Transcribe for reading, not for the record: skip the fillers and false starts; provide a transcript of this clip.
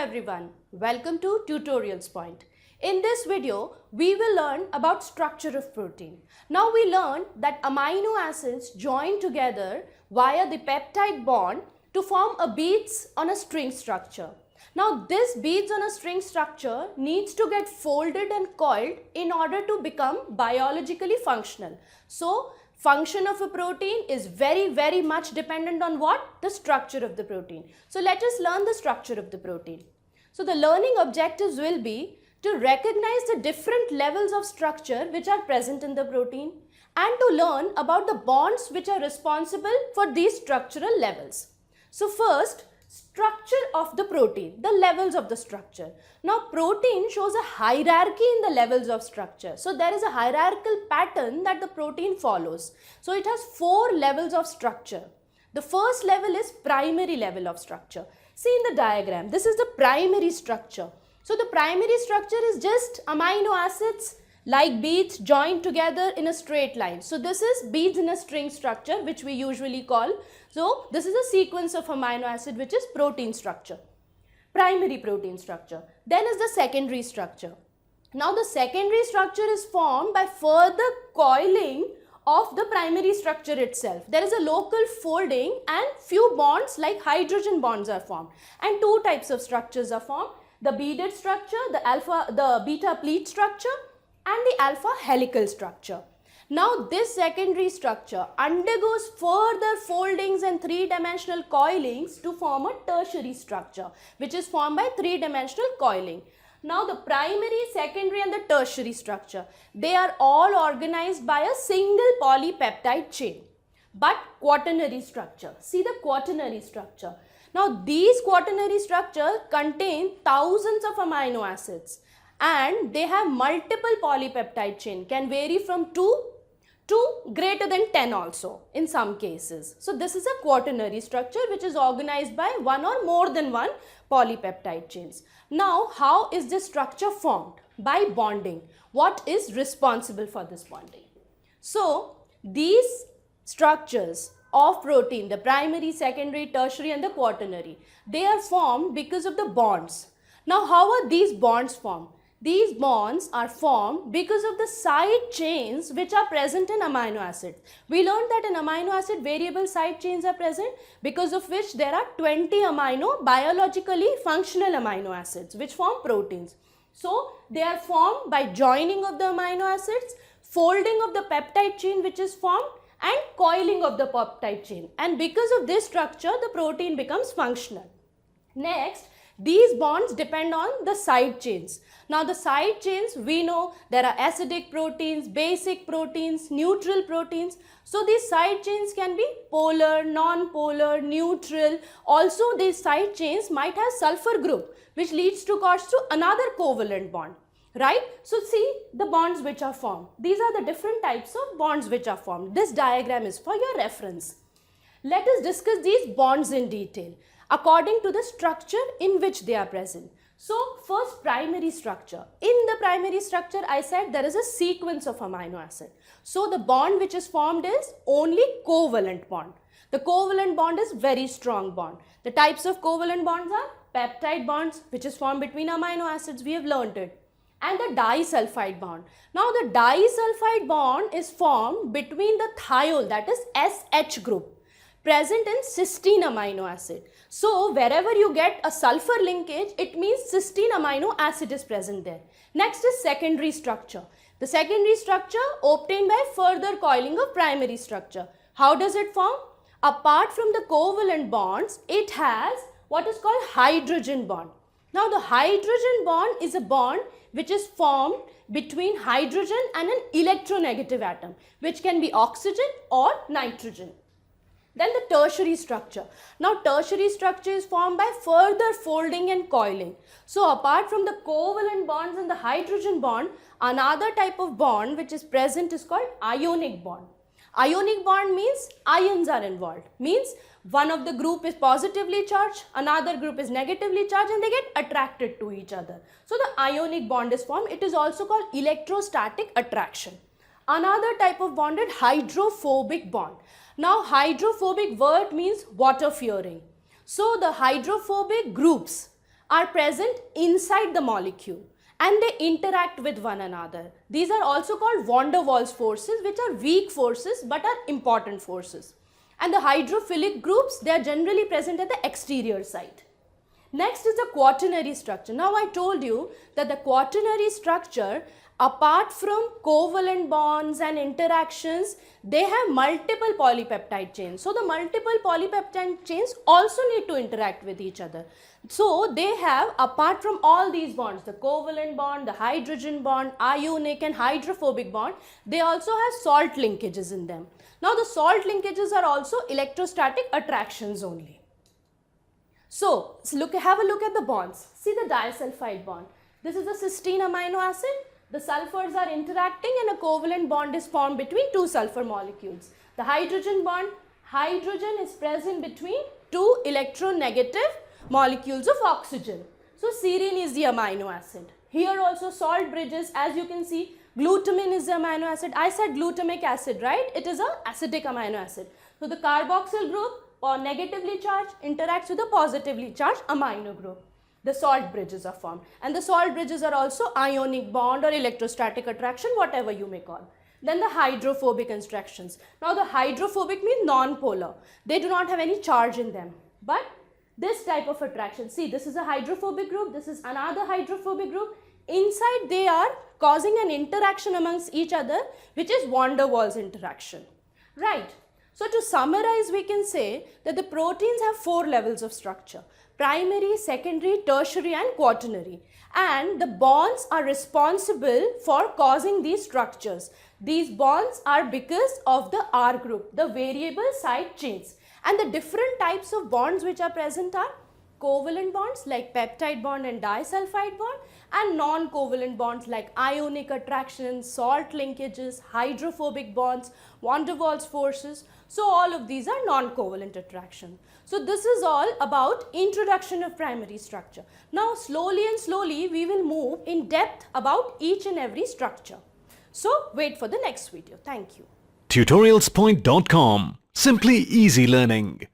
everyone, welcome to TutorialsPoint. In this video, we will learn about structure of protein. Now we learned that amino acids join together via the peptide bond to form a beads on a string structure. Now this beads on a string structure needs to get folded and coiled in order to become biologically functional. So function of a protein is very much dependent on what? The structure of the protein. So let us learn the structure of the protein. So the learning objectives will be to recognize the different levels of structure which are present in the protein and to learn about the bonds which are responsible for these structural levels. So first, structure of the protein, the levels of the structure. Now protein shows a hierarchy in the levels of structure. So there is a hierarchical pattern that the protein follows. So it has 4 levels of structure. The first level is primary level of structure. See in the diagram, this is the primary structure. So the primary structure is just amino acids like beads joined together in a straight line. So this is beads in a string structure which we usually call. So this is a sequence of amino acid which is protein structure. Primary protein structure. Then is the secondary structure. Now the secondary structure is formed by further coiling of the primary structure itself. There is a local folding and few bonds like hydrogen bonds are formed. And 2 types of structures are formed. The beaded structure, the beta pleat structure and the alpha helical structure. Now this secondary structure undergoes further foldings and 3-dimensional coilings to form a tertiary structure which is formed by 3-dimensional coiling. Now the primary, secondary and the tertiary structure, they are all organized by a single polypeptide chain. But quaternary structure, see the quaternary structure. Now these quaternary structures contain thousands of amino acids and they have multiple polypeptide chain, can vary from 2 to greater than 10 also in some cases. So this is a quaternary structure which is organized by 1 or more than 1 polypeptide chains. Now how is this structure formed? By bonding. What is responsible for this bonding? So these structures of protein, the primary, secondary, tertiary and the quaternary, they are formed because of the bonds. Now how are these bonds formed? These bonds are formed because of the side chains which are present in amino acids. We learned that in amino acid variable side chains are present, because of which there are 20 biologically functional amino acids which form proteins. So they are formed by joining of the amino acids, folding of the peptide chain which is formed and coiling of the peptide chain, and because of this structure the protein becomes functional. Next, these bonds depend on the side chains. Now the side chains, we know there are acidic proteins, basic proteins, neutral proteins. So these side chains can be polar, non-polar, neutral. Also these side chains might have sulfur group which leads to cause to another covalent bond. Right? So see the bonds which are formed. These are the different types of bonds which are formed. This diagram is for your reference. Let us discuss these bonds in detail according to the structure in which they are present. So first, primary structure. In the primary structure, I said there is a sequence of amino acid. So the bond which is formed is only covalent bond. The covalent bond is very strong bond. The types of covalent bonds are peptide bonds which is formed between amino acids, we have learned it, and the disulfide bond. Now the disulfide bond is formed between the thiol, that is SH group, present in cysteine amino acid. So wherever you get a sulfur linkage, it means cysteine amino acid is present there. Next is secondary structure. The secondary structure obtained by further coiling of primary structure. How does it form? Apart from the covalent bonds, it has what is called hydrogen bond. Now the hydrogen bond is a bond which is formed between hydrogen and an electronegative atom, which can be oxygen or nitrogen. Then the tertiary structure. Now tertiary structure is formed by further folding and coiling. So apart from the covalent bonds and the hydrogen bond, another type of bond which is present is called ionic bond. Ionic bond means ions are involved. Means one of the group is positively charged, another group is negatively charged and they get attracted to each other. So the ionic bond is formed. It is also called electrostatic attraction. Another type of bond is hydrophobic bond. Now hydrophobic word means water fearing. So the hydrophobic groups are present inside the molecule and they interact with one another. These are also called van der Waals forces, which are weak forces but are important forces. And the hydrophilic groups, they are generally present at the exterior side. Next is the quaternary structure. Now I told you that the quaternary structure, apart from covalent bonds and interactions, they have multiple polypeptide chains. So the multiple polypeptide chains also need to interact with each other. So they have, apart from all these bonds, the covalent bond, the hydrogen bond, ionic and hydrophobic bond, they also have salt linkages in them. Now the salt linkages are also electrostatic attractions only. So have a look at the bonds. See the disulfide bond. This is a cysteine amino acid. The sulfurs are interacting and a covalent bond is formed between two sulfur molecules. The hydrogen bond, hydrogen is present between two electronegative molecules of oxygen. So serine is the amino acid. Here also salt bridges, as you can see, glutamine is the amino acid. I said glutamic acid, right? It is a acidic amino acid. So the carboxyl group or negatively charged interacts with a positively charged amino group. The salt bridges are formed, and the salt bridges are also ionic bond or electrostatic attraction, whatever you may call. Then the hydrophobic interactions. Now the hydrophobic means non-polar. They do not have any charge in them. But this type of attraction, see, this is a hydrophobic group, this is another hydrophobic group. Inside they are causing an interaction amongst each other, which is van der Waals interaction. Right. So to summarize, we can say that the proteins have 4 levels of structure: primary, secondary, tertiary and quaternary. And the bonds are responsible for causing these structures. These bonds are because of the R group, the variable side chains. And the different types of bonds which are present are covalent bonds like peptide bond and disulfide bond, and non-covalent bonds like ionic attractions, salt linkages, hydrophobic bonds, van der Waals forces. So all of these are non-covalent attraction. So this is all about introduction of primary structure. Now slowly we will move in depth about each and every structure. So wait for the next video. Thank you. TutorialsPoint.com. Simply easy learning.